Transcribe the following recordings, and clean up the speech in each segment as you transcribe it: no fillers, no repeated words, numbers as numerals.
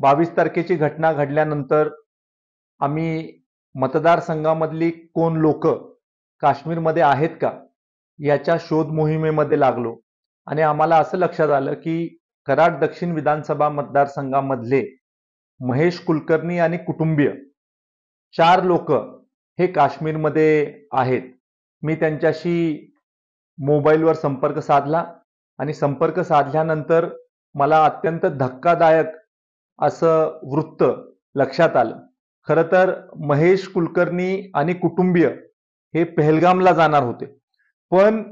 22 तारखेची घटना घडल्यानंतर आम्ही मतदारसंघामधली कोण लोक काश्मीरमध्ये आहेत का याच्या शोध मोहिमेमध्ये लागलो आणि आम्हाला असं लक्षात आलं की कराड दक्षिण विधानसभा मतदारसंघामधले महेश कुलकर्णी आणि कुटुंबीय 4 लोक हे काश्मीरमध्ये आहेत। मी त्यांच्याशी मोबाईलवर संपर्क साधला आणि संपर्क साधल्यानंतर मला अत्यंत धक्कादायक असं वृत्त लक्षात आलं। खरं तर महेश कुलकर्णी आणि कुटुंबीय हे पहलगामला जाणार होते, पण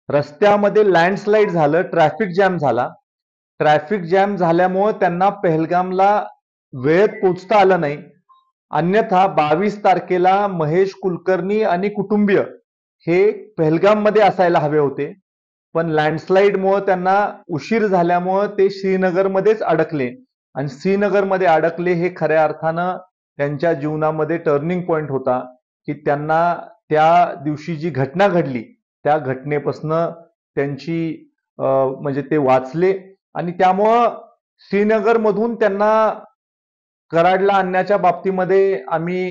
रस्त्यामध्ये लँडस्लाइड झालं, ट्रॅफिक जॅम झाल्यामुळे त्यांना पहलगामला वेळेत पोहोचता आलं नाही। अन्यथा 22 तारखेला महेश कुलकर्णी आणि कुटुंबीय हे पहलगाममध्ये असायला हवे होते, पण लँडस्लाइडमुळे त्यांना उशीर झाल्यामुळे ते श्रीनगरमध्येच अडकले आणि श्रीनगरमध्ये अडकले हे खऱ्या अर्थानं त्यांच्या जीवनामध्ये टर्निंग पॉइंट होता की त्यांना त्या दिवशी जी घटना घडली त्या घटनेपासून त्यांची म्हणजे ते वाचले आणि त्यामुळं श्रीनगरमधून त्यांना कराडला आणण्याच्या बाबतीमध्ये आम्ही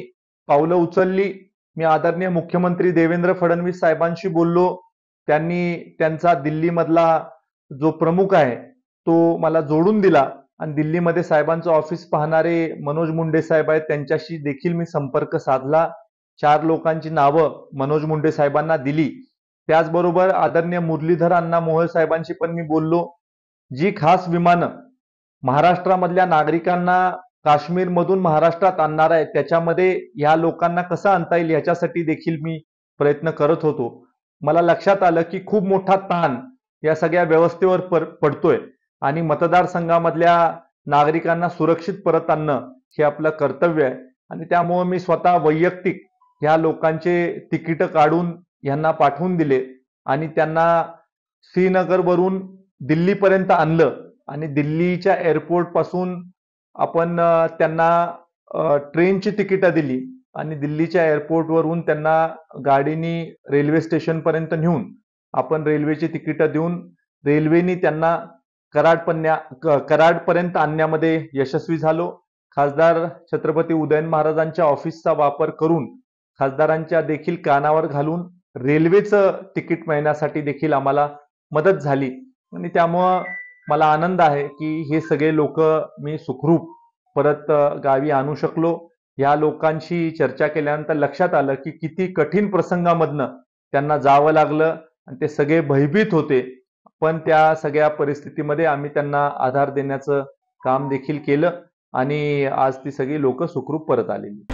पावलं उचलली। मी आदरणीय मुख्यमंत्री देवेंद्र फडणवीस साहेबांशी बोललो। त्यांनी त्यांचा दिल्लीमधला जो प्रमुख आहे तो मला जोडून दिला आणि दिल्लीमध्ये साहेबांचं ऑफिस पाहणारे मनोज मुंडे साहेब आहेत, त्यांच्याशी देखील मी संपर्क साधला। 4 लोकांची नावं मनोज मुंडे साहेबांना दिली। त्याचबरोबर आदरणीय मुरलीधर अण्णा मोहोळ साहेबांशी पण मी बोललो। जी खास विमानं महाराष्ट्रामधल्या नागरिकांना काश्मीरमधून महाराष्ट्रात आणणार आहे त्याच्यामध्ये या लोकांना कसं आणता येईल याच्यासाठी देखील मी प्रयत्न करत होतो। मला लक्षात आलं की खूप मोठा ताण या सगळ्या व्यवस्थेवर पडतोय आणि मतदारसंघामधल्या नागरिकांना सुरक्षित परत आणणं हे आपलं कर्तव्य आहे आणि त्यामुळे मी स्वतः वैयक्तिक ह्या लोकांचे तिकीट काढून यांना पाठवून दिले आणि त्यांना श्रीनगरवरून दिल्लीपर्यंत आणलं आणि दिल्लीच्या एअरपोर्ट पासून आपण त्यांना ट्रेनची तिकीटं दिली आणि दिल्लीच्या एअरपोर्टवरून त्यांना गाडीनी रेल्वे स्टेशन पर्यंत नेऊन आपण रेल्वेची तिकीटं देऊन रेल्वेनी त्यांना कराडपर्यंत आणण्यामध्ये यशस्वी झालो। खासदार छत्रपती उदयन महाराजांच्या ऑफिसचा वापर करून खासदारांच्या देखील कानावर घालून रेल्वेचं तिकीट मिळण्यासाठी देखील आम्हाला मदत झाली आणि त्यामुळं मला आनंद आहे की हे सगळे लोक मी सुखरूप परत गावी आणू शकलो। या लोकांशी चर्चा केल्यानंतर लक्षात आलं की किती कठीण प्रसंगामधनं त्यांना जावं लागलं आणि ते सगळे भयभीत होते, पण त्या सगळ्या परिस्थितीमध्ये आम्ही त्यांना आधार देण्याचं काम देखील केलं आणि आज ती सगळी लोक सुखरूप परत आलेली।